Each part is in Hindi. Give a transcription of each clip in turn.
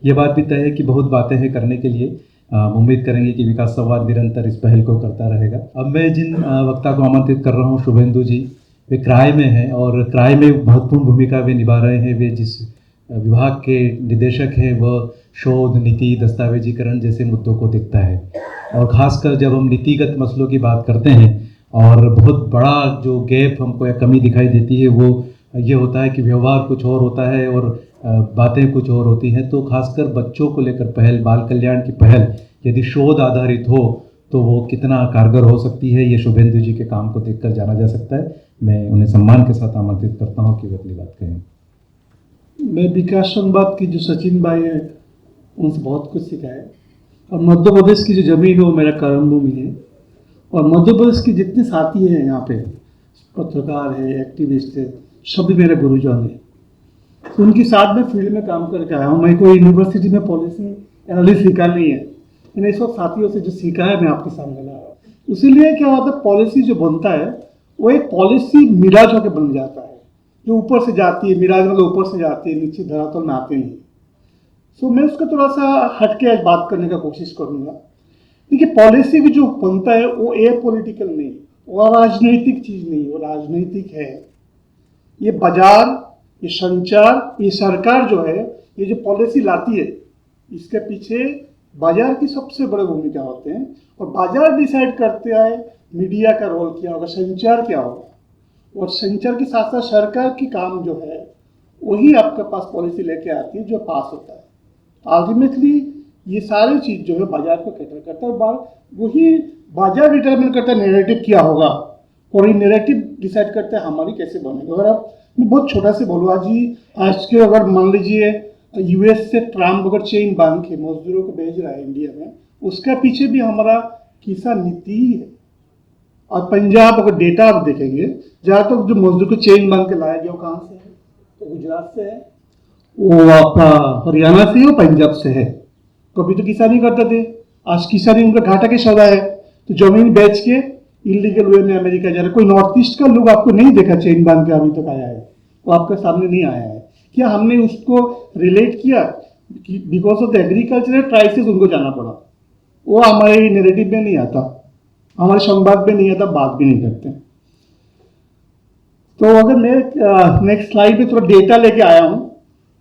ये बात भी तय है कि बहुत बातें हैं करने के लिए। उम्मीद करेंगे कि विकास संवाद निरंतर इस पहल को करता रहेगा। अब मैं जिन वक्ता को आमंत्रित कर रहा हूँ, शुभेंदु जी, वे क्राय में हैं और क्राय में महत्वपूर्ण भूमिका वे निभा रहे हैं। वे जिस विभाग के निदेशक हैं वह शोध, नीति, दस्तावेजीकरण जैसे मुद्दों को देखता है। और ख़ासकर जब हम नीतिगत मसलों की बात करते हैं और बहुत बड़ा जो गैप हमको या कमी दिखाई देती है वो ये होता है कि व्यवहार कुछ और होता है और बातें कुछ और होती हैं। तो खासकर बच्चों को लेकर पहल, बाल कल्याण की पहल यदि शोध आधारित हो तो वो कितना कारगर हो सकती है, ये शुभेंदु जी के काम को देखकर जाना जा सकता है। मैं उन्हें सम्मान के साथ आमंत्रित करता हूँ कि वे अपनी बात कहें। मैं विकास संवाद की जो सचिन भाई है उनसे बहुत कुछ सीखा है, और मध्य प्रदेश की जो जमीन है वो मेरा कर्म भूमि है, और मध्य प्रदेश के जितने साथी हैं यहाँ पे, पत्रकार है, एक्टिविस्ट है, सभी मेरे गुरुजन हैं। तो उनके साथ में फील्ड में काम करके आया हूँ। मैं कोई यूनिवर्सिटी में पॉलिसी एनालिस्ट सीखा नहीं है, मैंने इस वक्त साथियों से जो सीखा है मैं आपके सामने ला रहा हूँ। इसीलिए क्या होता है, पॉलिसी जो बनता है वो एक पॉलिसी मिराज होकर बन जाता है, जो ऊपर से जाती है। मिराज मतलब ऊपर से जाती है, नीचे धरातल में आते नहीं। सो मैं उसका थोड़ा सा हटके आज बात करने का कोशिश करूँगा। देखिए, पॉलिसी भी जो बनता है वो एपॉलिटिकल नहीं, वो राजनीतिक चीज़ नहीं, वो राजनीतिक है। ये बाजार, ये संचार, ये सरकार जो है, ये जो पॉलिसी लाती है, इसके पीछे बाजार की सबसे बड़ी भूमिका होते हैं। और बाजार डिसाइड करते हैं मीडिया का रोल क्या होगा, संचार क्या होगा, और संचार के साथ साथ सरकार की काम जो है वही आपके पास पॉलिसी लेके आती है जो पास होता है। अल्टीमेटली ये सारी चीज़ जो है बाजार को कैटर करता है, और वही बाजार डिटरमिन करता है नैरेटिव क्या होगा, और ये नैरेटिव डिसाइड करता है हमारी कैसे बनेगी। अगर आप, मैं बहुत छोटा से बोलूँ, आज के अगर मान लीजिए यूएस से ट्रम्प अगर चेन बांध के मजदूरों को भेज रहा है इंडिया में, उसके पीछे भी हमारा किसान नीति ही है। और पंजाब अगर डेटा आप देखेंगे, जहाँ तक जो मजदूर को चेन बांध के लाया गया वो कहाँ से है, तो गुजरात से है, वो आपका हरियाणा से है, पंजाब से है। कभी तो किसानी करते थे, आज किसानी उनका घाटा के सौदा है, तो जमीन बेच के इलीगल वे में अमेरिका जा रहे। कोई नॉर्थ ईस्ट का लोग आपको नहीं देखा चेन बांध के अभी तक आया है, वो आपके सामने नहीं आया है। क्या हमने उसको रिलेट किया कि because of the agricultural crisis उनको जाना पड़ा? वो हमारे नैरेटिव में नहीं आता, हमारे संवाद में नहीं आता, बात भी नहीं करते। तो अगर मैं नेक्स्ट स्लाइड में थोड़ा डेटा लेके आया हूँ,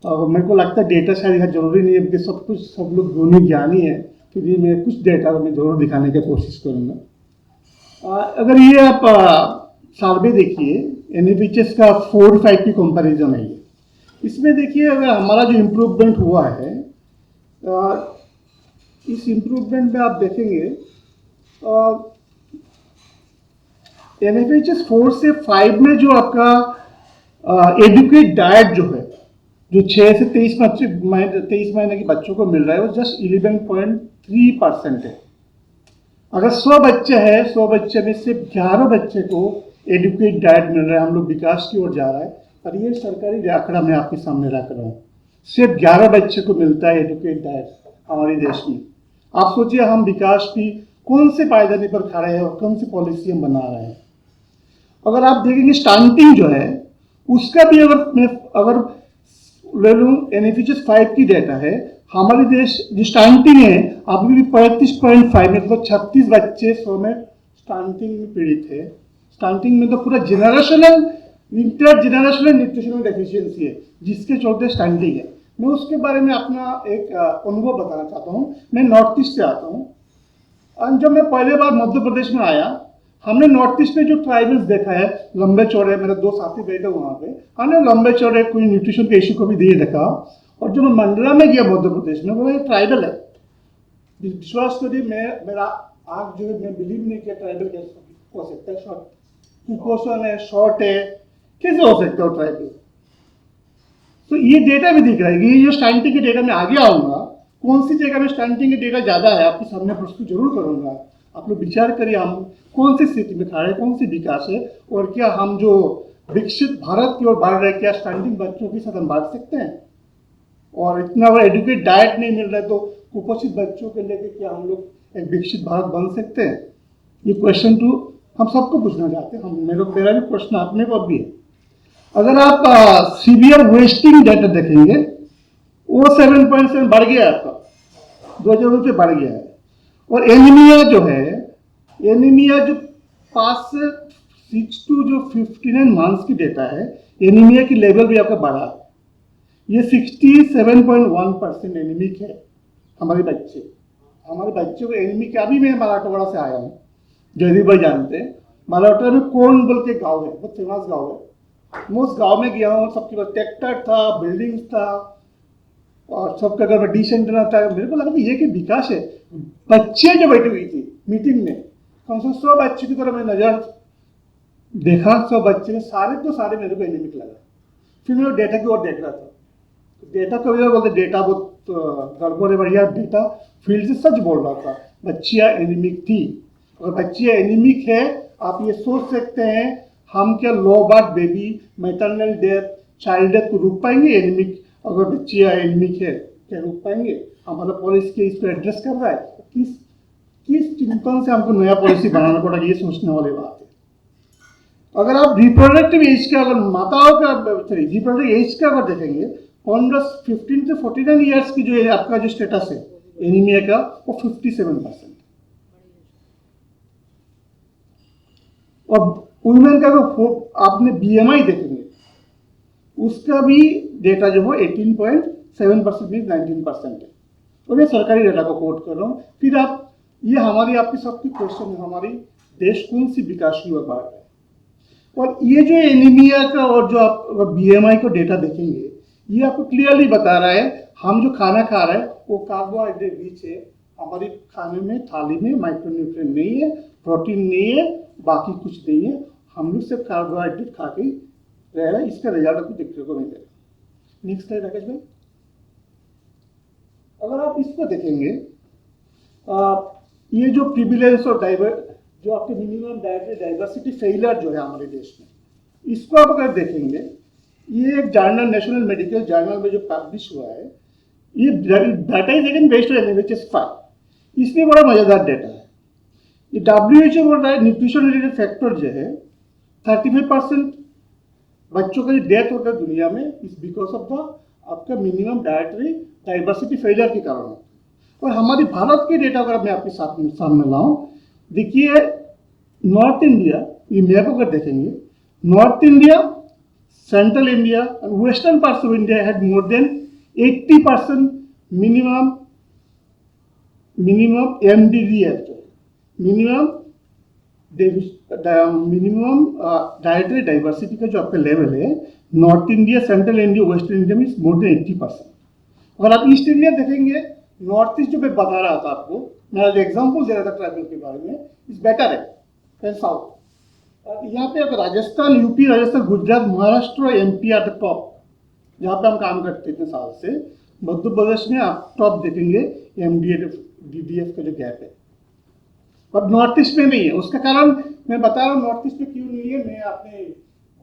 और मेरे को लगता है डेटा शायद यहाँ जरूरी नहीं है क्योंकि सब लोग गुणी ज्ञानी है, फिर भी मैं कुछ डेटा मैं जरूर दिखाने की कोशिश करूँगा। अगर ये आप सर्वे देखिए, एनएफएचएस का 4-5 की कंपैरिजन है ये। इसमें देखिए अगर हमारा जो इम्प्रूवमेंट हुआ है, इस इम्प्रूवमेंट में आप देखेंगे एनएफएचएस 4 से 5 में जो आपका एडुकेट डाइट जो है, जो 6 से 23 महीने के बच्चों को मिल रहा है, वो जस्ट 11.3% है। अगर 100 बच्चे हैं, 100 बच्चे में सिर्फ 11 बच्चे को एडुकेट डाइट मिल रहा है। हम लोग विकास की ओर जा रहा है, और ये सरकारी आंकड़ा मैं आपके सामने रख रहा हूँ। सिर्फ 11 बच्चे को मिलता है एडुकेट डाइट हमारे देश में। आप सोचिए हम विकास की कौन से पायदानी पर खड़े हैं और कौन सी पॉलिसी हम बना रहे हैं। अगर आप देखेंगे स्टंटिंग जो है उसका भी अगर ले लूँ, एनएफएचएस 5 की डेटा है, हमारे देश जो स्टंटिंग है अभी भी 35.5, मतलब 36 बच्चे 100 में स्टंटिंग में पीड़ित है। स्टंटिंग में तो पूरा इंटर-जेनरेशनल न्यूट्रिशनल डेफिशिएंसी है जिसके चलते स्टंटिंग है। मैं उसके बारे में अपना एक अनुभव बताना चाहता हूँ। मैं नॉर्थ ईस्ट से आता हूँ, और जब मैं पहले बार मध्य प्रदेश में आया, हमने नॉर्थ ईस्ट में जो ट्राइबल्स देखा है, लंबे चौड़े, मेरे 2 साथी बैठे वहाँ पे, हमने लंबे चौड़े कोई न्यूट्रिशन के इशू को भी दिए देखा। और जब मैं मंडला में गया मध्य प्रदेश में, बोला ये ट्राइबल है। विश्वास करिए, मेरा आँख जो है, मैं बिलीव नहीं किया ट्राइबल कैसे हो सकता है, कुपोषण है, शॉर्ट है, कैसे हो सकता है ट्राइबल। तो ये डेटा भी दिख रहा है। ये जो स्टंटिंग के डेटा में आगे आऊँगा, कौन सी जगह में स्टंटिंग के डेटा ज़्यादा है आपके सामने प्रस्तुत जरूर करूँगा। आप लोग विचार करिए हम कौन सी स्थिति में खड़े, कौन सी विकास है, और क्या हम जो विकसित भारत की ओर बढ़ रहे हैं, क्या स्टंटिंग बच्चों के साथ हम बढ़ सकते हैं? और इतना बड़ा एडुकेट डाइट नहीं मिल रहा है तो कुपोषित बच्चों के लेके क्या हम लोग एक विकसित भारत बन सकते हैं? ये क्वेश्चन तो हम सबको पूछना चाहते हैं। मेरा भी प्रश्न अपने पर भी है। अगर आप सीवियर वेस्टिंग डेटा देखेंगे, वो 7.7 बढ़ गया है आपका, 2000 से बढ़ गया है। और एनीमिया जो है, एनीमिया जो पास 6 to जो 59 मंथ्स की डेटा है, एनीमिया की लेवल भी आपका बढ़ा है। ये 67.1% एनीमिक है हमारे बच्चे। हमारे बच्चों को एनीमिक, अभी मैं मराठवाड़ा से आया हूँ, जयदीप भाई जानते हैं, मराठवाड़ा में कौन बोल के गाँव है, बहुत फेमस गाँव है। मैं उस गाँव में गया हूँ, सबके पास ट्रैक्टर था, बिल्डिंग था, और सबका घर में डिश एंटीना था। मेरे को लगा कि ये कि विकास है। बच्चे जो बैठी हुई थी मीटिंग में, कम से कम 100 बच्चे की तरफ मैं नजर देखा, 100 बच्चे में सारे मेरे को एनीमिक लगा। फिर मैं डेटा की ओर देख रहा था, डेटा को भी बोलते डेटा बहुत गड़बड़ है, बढ़िया डेटा फील्ड से सच बोल रहा था, बच्चियाँ एनीमिक थी। अगर बच्चियाँ एनीमिक है, आप ये सोच सकते हैं हम क्या low birth baby, maternal death, child death को रोक पाएंगे? एनीमिक अगर बच्चियाँ एनीमिक है क्या रोक पाएंगे? हमारा पॉलिसी के इस पर एड्रेस कर रहा है, किस चिंतन से हमको नया पॉलिसी बनाना पड़ेगा, ये सोचने वाली बात है। अगर आप रिप्रोडक्टिव एज का, अगर माताओं का रिप्रोडक्टिव एज का अगर देखेंगे, 15 से 49 ईयर्स की जो है आपका जो स्टेटस है एनीमिया का, वो 57%। और वुमेन का अगर आपने बीएमआई देखेंगे, उसका भी डेटा जो है 18.7% मीन 19% है। और मैं सरकारी डेटा को कोट कर रहा हूँ। फिर आप ये हमारी आपकी सबकी क्वेश्चन है, हमारी देश कौन सी विकास की ओर बढ़ रहा है? और ये जो एनीमिया का और जो आप बीएमआई को डेटा देखेंगे, ये आपको क्लियरली बता रहा है हम जो खाना खा रहे हैं वो कार्बोहाइड्रेट रिच है। हमारी खाने में थाली में माइक्रोन्यूट्रिएंट नहीं है, प्रोटीन नहीं है, बाकी कुछ नहीं है। हम लोग सिर्फ कार्बोहाइड्रेट खा के रह रहे हैं, इसका रिजल्ट आपको देखने को मिलेगा। नेक्स्ट स्लाइड राकेश भाई। अगर आप इसको देखेंगे, ये जो प्रिविलेंस और जो आपके मिनिमम डायटरी डाइवर्सिटी फेलियर जो है हमारे देश में, इसको आप अगर देखेंगे, ये एक जर्नल, नेशनल मेडिकल जर्नल में जो पब्लिश हुआ है, ये data is again based on NHS 5। इसमें बड़ा मजेदार डेटा है। ये WHO बोल रहा है न्यूट्रिशन रिलेटेड फैक्टर जो है 35% बच्चों का जो डेथ होता है दुनिया में इज बिकॉज ऑफ द आपका मिनिमम डायटरी डाइवर्सिटी फेलियर के कारण। और हमारी भारत के डेटा अगर मैं आपके सामने लाऊं, देखिए नॉर्थ इंडिया, ये मैप अगर देखेंगे, नॉर्थ इंडिया, सेंट्रल इंडिया और western parts of India had more than 80% minimum MDDF, minimum dietary diversity का जो आपका लेवल है, north India, central India, western India में मोर देन 80%। अगर आप ईस्ट इंडिया देखेंगे, नॉर्थ ईस्ट जो मैं बता रहा था आपको, मैं एग्जाम्पल दे रहा था ट्राइबल के बारे में, इज बेटर है देन साउथ। यहाँ पे अगर राजस्थान, यूपी, राजस्थान, गुजरात, महाराष्ट्र और MP आर द टॉप, जहाँ पे हम काम करते इतने साल से। मध्य प्रदेश में आप टॉप देखेंगे MDDF का जो गैप है, और नॉर्थ ईस्ट में नहीं है। उसका कारण मैं बता रहा हूँ नॉर्थ ईस्ट में क्यों नहीं है, मैं अपने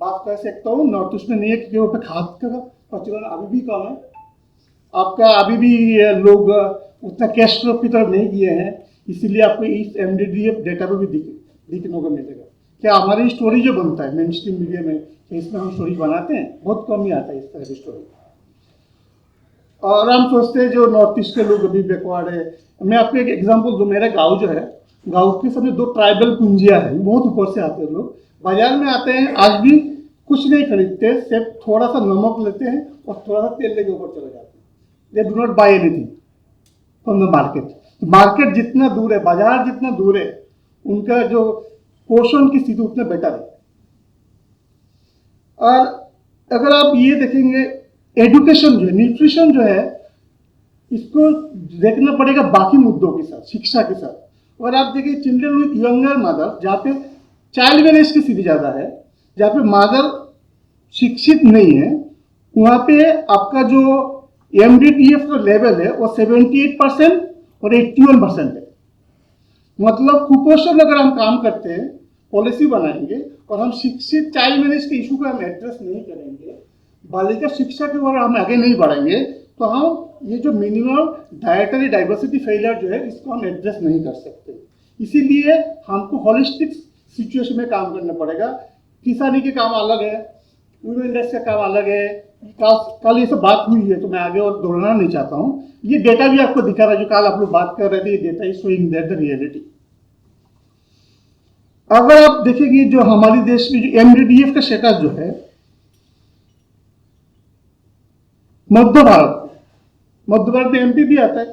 बात कर सकता हूँ। नॉर्थ ईस्ट में नहीं है क्योंकि वहाँ पे खाद का प्रचलन अभी भी कम है। आपका अभी भी लोग उतना कैश क्रॉप की तरफ नहीं किए हैं, इसीलिए आपको इस MDDF डेटा पर भी दिखने को मिलेगा। क्या हमारी स्टोरी जो बनता है मेन स्ट्रीम मीडिया में, इसमें हम स्टोरी बनाते हैं, बहुत कम ही आता है इस तरह की स्टोरी। और हम सोचते हैं जो नॉर्थ ईस्ट के लोग अभी बैकवर्ड है। मैं आपको एक एग्जांपल दूं, मेरा गांव जो है, गांव के सामने 2 ट्राइबल पूंजियां हैं, बहुत ऊपर से आते हैं लोग, बाजार में आते हैं, आज भी कुछ नहीं खरीदते, सिर्फ थोड़ा सा नमक लेते हैं और थोड़ा सा तेल लेके ऊपर चले जाते हैं। They do not buy anything from the market. Market जितना दूर है, बाजार जितना दूर है, उनका जो पोषण की स्थिति उतना बेटर है। और अगर आप ये देखेंगे, एजुकेशन जो है, न्यूट्रिशन जो है, इसको देखना पड़ेगा बाकी मुद्दों के साथ, शिक्षा के साथ। और आप देखिए चिल्ड्रन विथ यंगर मदर, जहाँ पे चाइल्ड मैरिज की स्थिति ज़्यादा है, जहाँ पे मदर शिक्षित नहीं है, वहाँ पे आपका जो MDDF का लेवल है वो 78% और 81% है। मतलब कुपोषण अगर हम काम करते हैं, पॉलिसी बनाएंगे और हम शिक्षित चाइल्ड मैरिज के इशू को हम एड्रेस नहीं करेंगे, बालिका शिक्षा की ओर हम आगे नहीं बढ़ेंगे, तो हम ये जो मिनिमम डायटरी डाइवर्सिटी फेलियर जो है, इसको हम एड्रेस नहीं कर सकते। इसीलिए हमको होलिस्टिक सिचुएशन में काम करना पड़ेगा। किसानी के काम अलग है, वुमेन डेस्क का काम अलग है, कल ये सब बात हुई है तो मैं आगे और दोहराना नहीं चाहता हूँ। ये डेटा भी आपको दिखा रहा है, जो कल आप लोग बात कर रहे थे, ये data is showing that the reality. अगर आप देखेंगे जो हमारे देश में जो एमडीडीएफ का स्टेटस जो है मध्य भारत में एमपी भी आता है।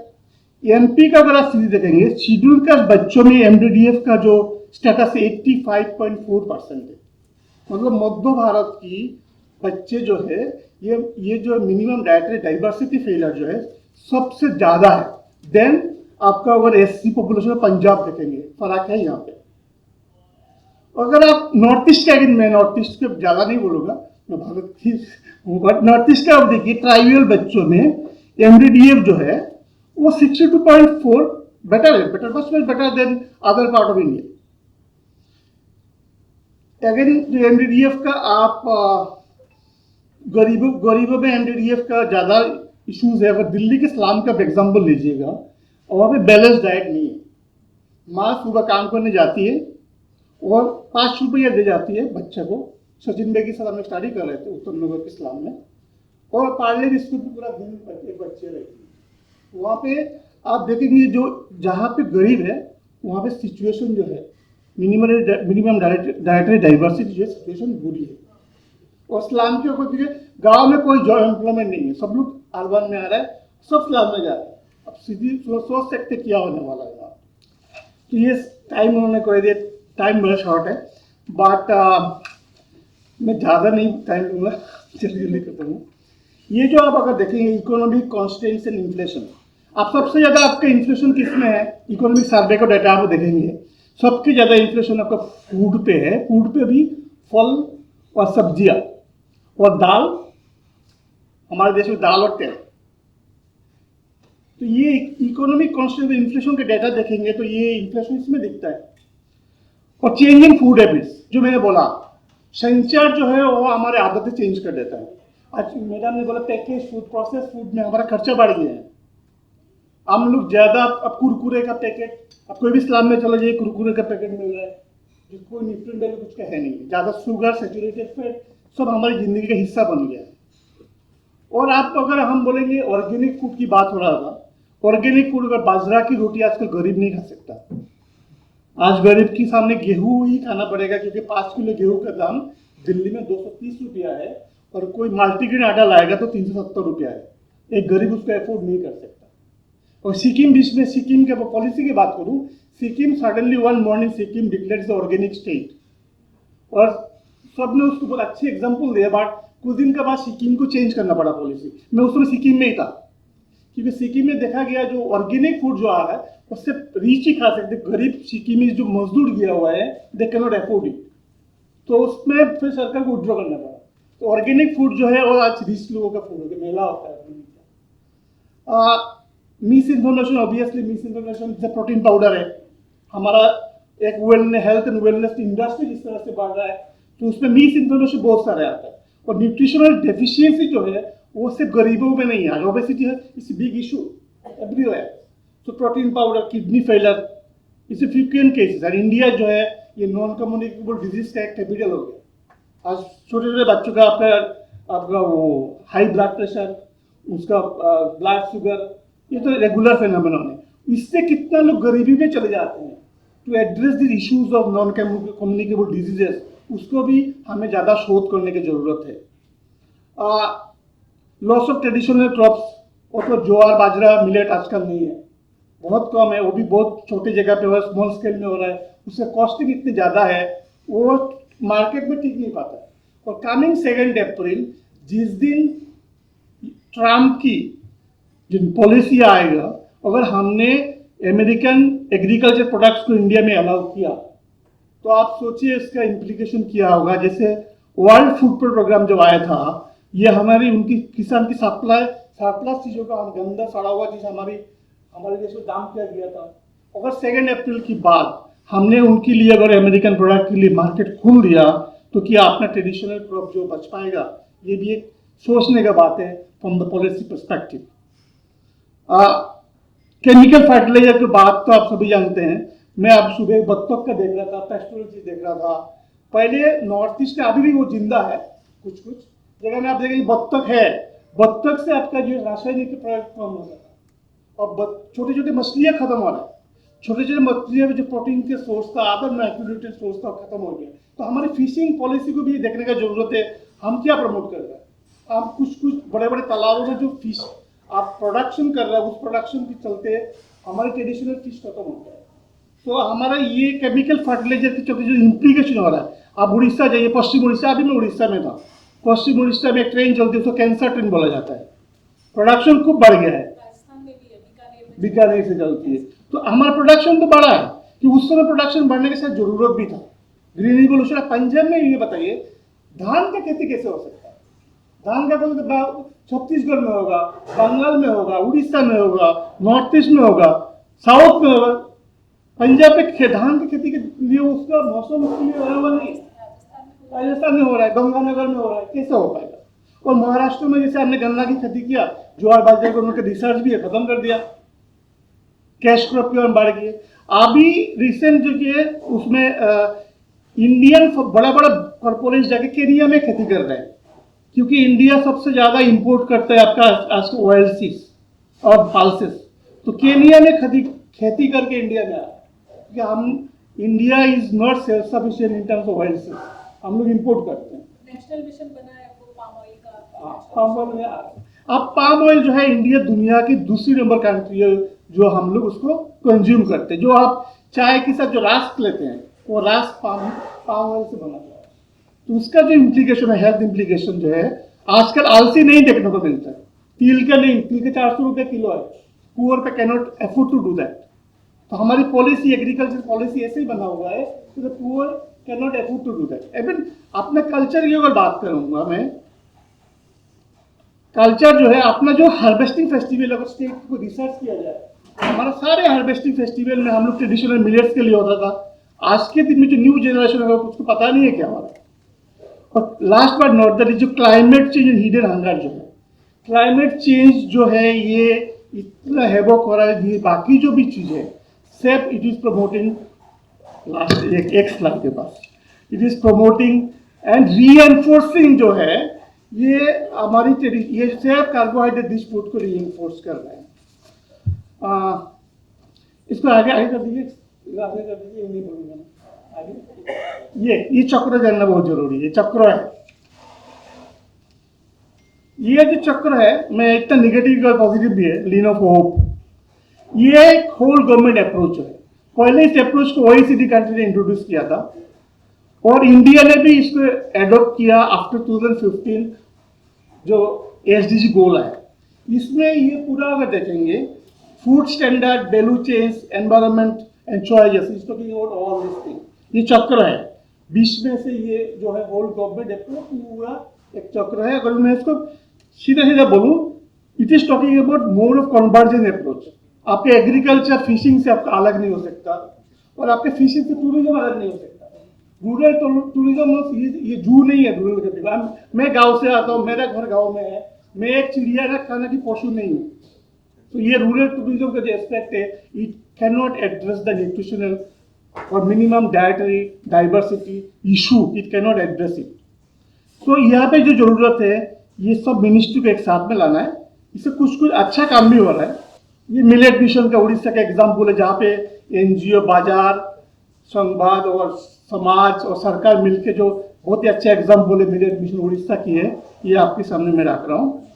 एमपी का अगर आप स्थिति देखेंगे, शेड्यूल कास्ट बच्चों में एमडीडीएफ का जो स्टेटस 85.4% है। मतलब मध्य भारत की बच्चे जो है ये जो मिनिमम डाइटरी डाइवर्सिटी फेलियर जो है सबसे ज्यादा है। देन आपका अगर एससी पॉपुलेशन पंजाब देखेंगे, फर्क है यहाँ पे। अगर आप नॉर्थ ईस्ट का, मैं नॉर्थ ईस्ट के ज्यादा नहीं बोलूंगा, मैं भारत की हूँ, बट नॉर्थ ईस्ट का आप देखिए ट्राइबल बच्चों में एमडीडीएफ जो है वो 62.4 बेटर है, much better than other part of India. Again जो एमडीडीएफ का आप गरीबों में एमडीडीएफ का ज्यादा इश्यूज है। अगर दिल्ली के स्लम का एग्जाम्पल लीजिएगा, और वहाँ पे बैलेंस डाइट नहीं है। माँ सुबह काम करने जाती है और 5 रुपया दे जाती है बच्चे को। सचिन भाई के साथ हम स्टडी कर रहे थे उत्तम नगर के स्लम में, और पार्ले बिस्कुट पूरा दिन बच्चे रहते हैं वहाँ पे। आप देखेंगे जो जहाँ पे गरीब है वहाँ पे सिचुएशन जो है मिनिमम डाइटरी डाइवर्सिटी जो है सिचुएशन बुरी है। और स्लम के ऊपर देखिए, गांव में कोई जॉब एम्प्लॉयमेंट नहीं है, सब लोग अर्बन में आ रहा है, सब स्लम में जा रहा है। अब सीधी सोच सकते क्या होने वाला है वहाँ। तो ये टाइम उन्होंने कह दिया, टाइम बड़ा शॉर्ट है, बट मैं ज़्यादा नहीं टाइम लूँगा, जल्दी करता हूँ। ये जो आप अगर देखेंगे इकोनॉमिक कॉन्स्टेंट्स एंड इन्फ्लेशन, आप सबसे ज़्यादा आपका इन्फ्लेशन किस में है? इकोनॉमिक सर्वे का डाटा आप देखेंगे, सबसे ज़्यादा इन्फ्लेशन आपका फूड पे है। फूड पे भी फल और सब्जियाँ और दाल, हमारे देश में दाल और तेल। तो ये इकोनॉमिक कॉन्स्टेंट इन्फ्लेशन के डाटा देखेंगे तो ये इन्फ्लेशन इसमें दिखता है। और चेंज इन फूड हैबिट्स, जो मैंने बोला, संचार जो है वो हमारे आदतें चेंज कर देता है। आज मैडम ने बोला पैकेज फूड, प्रोसेस फूड में हमारा खर्चा बढ़ गया है। हम लोग ज़्यादा, अब कुरकुरे का पैकेट, अब कोई भी स्लम में चला जाइए कुरकुरे का पैकेट मिल रहा है, जिसको न्यूट्रिएंट वैल्यू कुछ का है नहीं, ज़्यादा शुगर, सैचुरेटेड फैट सब हमारी ज़िंदगी का हिस्सा बन गया है। और आप अगर हम बोलेंगे ऑर्गेनिक फूड की बात हो रहा था, ऑर्गेनिक फूड, अगर बाजरा की रोटी आजकल गरीब नहीं खा सकता। आज गरीब के सामने गेहूं ही खाना पड़ेगा, क्योंकि 5 किलो गेहूं का दाम दिल्ली में 230 रुपया है, और कोई मल्टीग्रेन आटा लाएगा तो 370 रुपया है। एक गरीब उसको अफोर्ड नहीं कर सकता। और सिक्किम बीच में, सिक्किम के पॉलिसी की बात करूं, Sikkim suddenly one morning Sikkim declares the organic state, और सबने उसको बहुत अच्छे एग्जाम्पल दिया। बट कुछ दिन के बाद सिक्किम को चेंज करना पड़ा पॉलिसी। मैं उस समय सिक्किम में ही था, क्योंकि सिक्किम में देखा गया जो ऑर्गेनिक फूड जो आ रहा है उससे रिच ही खा सकते, गरीब सिक्किमी जो मजदूर गया हुआ है they can not afford it. तो उसमें फिर सरकार को विड्रॉ करना पड़ा। तो ऑर्गेनिक फूड जो है वो आज रिच लोगों का फूड हो गया, मेला होता है। Miss information, obviously miss information, जैसे प्रोटीन पाउडर है, हमारा एक हेल्थ एंड वेलनेस इंडस्ट्री जिस तरह से बढ़ रहा है, तो उसमें मिस इन्फॉर्मेशन बहुत सारे आता है। और न्यूट्रिशनल डेफिशिएंसी जो है वो सिर्फ गरीबों में नहीं है, ओबेसिटी है, इट्स बिग इशू एवरीवेयर। तो protein powder, kidney failure, it's frequent cases. और इंडिया जो है ये नॉन कम्युनिकेबल डिजीज का एक कैपिटल हो गया। आज छोटे छोटे बच्चों का आपका वो हाई ब्लड प्रेशर, उसका ब्लड शुगर, ये तो रेगुलर फेनोमेनन है। इससे कितना लोग गरीबी में चले जाते हैं। To address the issues of non communicable diseases, उसको भी हमें ज़्यादा शोध करने की जरूरत है। लॉस ऑफ ट्रेडिशनल क्रॉप्स, और तो ज्वार बाजरा मिलेट आजकल नहीं है, बहुत कम है, वो भी बहुत छोटी जगह पे हो रहा है, स्मॉल स्केल में हो रहा है, उससे कॉस्टिंग इतनी ज़्यादा है वो मार्केट में टिक नहीं पाता। और कमिंग 2 अप्रैल जिस दिन ट्रम्प की जिन पॉलिसी आएगा, अगर हमने अमेरिकन एग्रीकल्चर प्रोडक्ट्स को इंडिया में अलाउ किया तो आप सोचिए इसका इम्प्लीकेशन क्या होगा। जैसे वर्ल्ड फूड प्रोग्राम जब आया था, ये हमारी उनकी किसान की सरप्लस चीज़ों का गंदा सड़ा हुआ चीज़ हमारे देश में दाम किया गया था। अगर 2 अप्रैल की बाद हमने उनके लिए अगर अमेरिकन प्रोडक्ट के लिए मार्केट खोल दिया तो क्या अपना ट्रेडिशनल क्रॉप जो बच पाएगा? ये भी एक सोचने का बात है from the policy perspective. Chemical fertilizer की बात तो आप सभी जानते हैं। मैं अब सुबह बत्तख का देख रहा था, पेस्टोलॉजी देख रहा था। पहले नॉर्थ ईस्ट में, अभी भी वो जिंदा है कुछ कुछ, जगह में आप देखेंगे बत्तख है, बत्तख से आपका जो रासायनिक प्रयोग कम हो रहा है और छोटे छोटे मछलियाँ खत्म हो रहा है, छोटे छोटे मछलियाँ में जो प्रोटीन के सोर्स था, अदर माइक्रोन्यूट्रिएंट सोर्स था, खत्म हो गया। तो हमारी फिशिंग पॉलिसी को भी देखने का जरूरत है, हम क्या प्रमोट कर रहे हैं। आप कुछ बड़े बड़े तालाबों में जो फिश आप प्रोडक्शन कर रहे हैं, उस प्रोडक्शन के चलते हमारे ट्रेडिशनल फिश खत्म होता है। तो हमारा ये केमिकल फर्टिलाइजर के चलते जो इम्प्लीकेशन हो रहा है, आप उड़ीसा जाइए, पश्चिम उड़ीसा, अभी मैं उड़ीसा में था, पश्चिम उड़ीसा में एक ट्रेन चलती है, उसको कैंसर ट्रेन बोला जाता है। प्रोडक्शन खूब बढ़ गया है, बीकानेर से चलती है। तो हमारा प्रोडक्शन तो बढ़ा है कि उस समय प्रोडक्शन बढ़ने के साथ जरूरत भी था। ग्रीन रिवोल्यूशन पंजाब में ये बताइए धान का खेती कैसे हो सकता है। धान का तो छत्तीसगढ़ में होगा, बंगाल में होगा, उड़ीसा में होगा, नॉर्थ ईस्ट में होगा, साउथ में होगा। पंजाब में धान की खेती के लिए उसका मौसम उसके लिए बना हुआ नहीं, राजस्थान में हो रहा है, गंगानगर में हो रहा है, कैसे हो पाएगा। और महाराष्ट्र में जैसे हमने गन्ना की खेती किया, ज्वार बाजरे को उनके रिसर्च भी है, खत्म कर दिया, कैश क्रॉप की ओर बढ़ गई। अभी रिसेंट जो है उसमें इंडियन बड़ा बड़ा कॉर्पोरेट जाके केनिया में खेती कर रहे हैं, क्योंकि इंडिया सबसे ज्यादा इंपोर्ट करता है आपका आज ऑयलसीज और पल्सेस। तो केनिया में खेती करके इंडिया में आ रहा है कि हम India is not self sufficient in terms of oilseeds, हम लोग इंपोर्ट करते हैं। नेशनल मिशन बना है वो पाम ऑयल का। पाम ऑयल में अब पाम ऑयल जो है इंडिया दुनिया की दूसरी नंबर कंट्री है जो हम लोग उसको कंज्यूम करते हैं। जो आप चाय के साथ जो रास्क लेते हैं वो रास्क पाम ऑयल से बना हुआ है। तो उसका जो इम्प्लीकेशन है, हेल्थ इम्प्लीकेशन जो है, आजकल आलसी नहीं देखने को मिलता है। तिल का नहीं, तिल के 400 रुपये किलो है, पुअर पे can not afford to do that. तो हमारी पॉलिसी, एग्रीकल्चर पॉलिसी ऐसे ही बना हुआ है कि the poor can not afford to do that. Even अपने कल्चर की अगर बात करूंगा मैं, कल्चर जो है अपना जो हार्वेस्टिंग फेस्टिवल, अगर स्टेट को रिसर्च किया जाए, हमारा सारे हार्वेस्टिंग फेस्टिवल में हम लोग ट्रेडिशनल मिलेट्स के लिए होता था। आज के दिन में जो न्यू जनरेशन है उसको पता नहीं है क्या हो रहा है। और लास्ट बट नॉट दैट, जो climate change and hidden hunger जो है, क्लाइमेट चेंज जो है ये इतना हैवॉक हो रहा है, ये बाकी जो भी चीज़ है safe it is promoting, last एक स्लाइड के पास, इट इज प्रमोटिंग एंड रीएनफोर्सिंग जो है ये हमारी ये सेफ कार्बोहाइड्रेट डिश फूड को रीएनफोर्स कर रहे हैं। इसको आगे आगे कर दीजिए, आगे कर दीजिए, नहीं बोलूँगा मैं आगे। ये चक्र जानना बहुत जरूरी है। ये चक्र है, ये जो चक्र है, मैं इतना निगेटिव और पॉजिटिव भी है, लीन ऑफ होप, ये एक होल गवर्नमेंट अप्रोच है। पहले इस अप्रोच को OECD कंट्री ने इंट्रोड्यूस किया था और इंडिया ने भी इसको एडॉप्ट किया आफ्टर 2015 जो SDG गोल है। इसमें ये पूरा अगर देखेंगे, food standard, value chains, environment and choices, is talking about all this thing. ये चक्र है, बीच में से ये जो है होल गवर्नमेंट अप्रोच पूरा एक चक्र है। अगर मैं इसको सीधा सीधा बोलूँ, it is talking about mode of conversion approach. आपके एग्रीकल्चर फिशिंग से आपका अलग नहीं हो सकता और आपके फिशिंग से टूरिज्म अलग नहीं हो सकता। रूरल टूरिज्म ये जू नहीं है। रूरल का मैं गांव से आता हूँ, मेरा घर गांव में है, मैं एक चिड़िया का खाना की पशु नहीं हूँ। तो ये रूरल टूरिज्म का जो एस्पेक्ट है, it can not address the nutritional और minimum dietary diversity issue, it can not address it. तो यहाँ पे जो जरूरत है, ये सब मिनिस्ट्री को एक साथ में लाना है। इससे कुछ अच्छा काम भी हो रहा है। ये मिलेट मिशन का उड़ीसा का एग्जाम्पल है, जहाँ पे NGO, बाजार, संवाद और समाज और सरकार मिलके जो बहुत ही अच्छा एग्जाम्पल है मिलेट मिशन उड़ीसा की है, ये आपके सामने मैं रख रहा हूँ।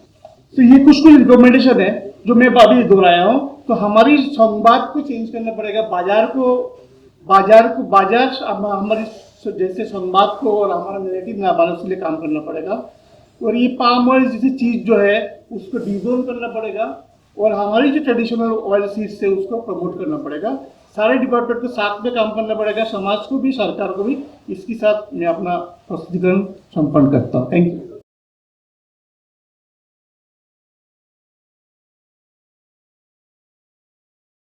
तो ये कुछ रिकमेंडेशन है जो मैं अभी दोहराया हूँ। तो हमारी संवाद को चेंज करना पड़ेगा, बाजार हमारी जैसे संवाद को और हमारा नेगेटिव ना बने उसके लिए काम करना पड़ेगा। और ये पाम ऑयल जैसी चीज़ जो है उसको डिजोन करना पड़ेगा और हमारी जो ट्रेडिशनल ऑयल सीड्स है उसको प्रमोट करना पड़ेगा। सारे डिपार्टमेंट को साथ में काम करना पड़ेगा, समाज को भी, सरकार को भी। इसके साथ मैं अपना प्रस्तुतिकरण संपन्न करता हूँ। Thank you.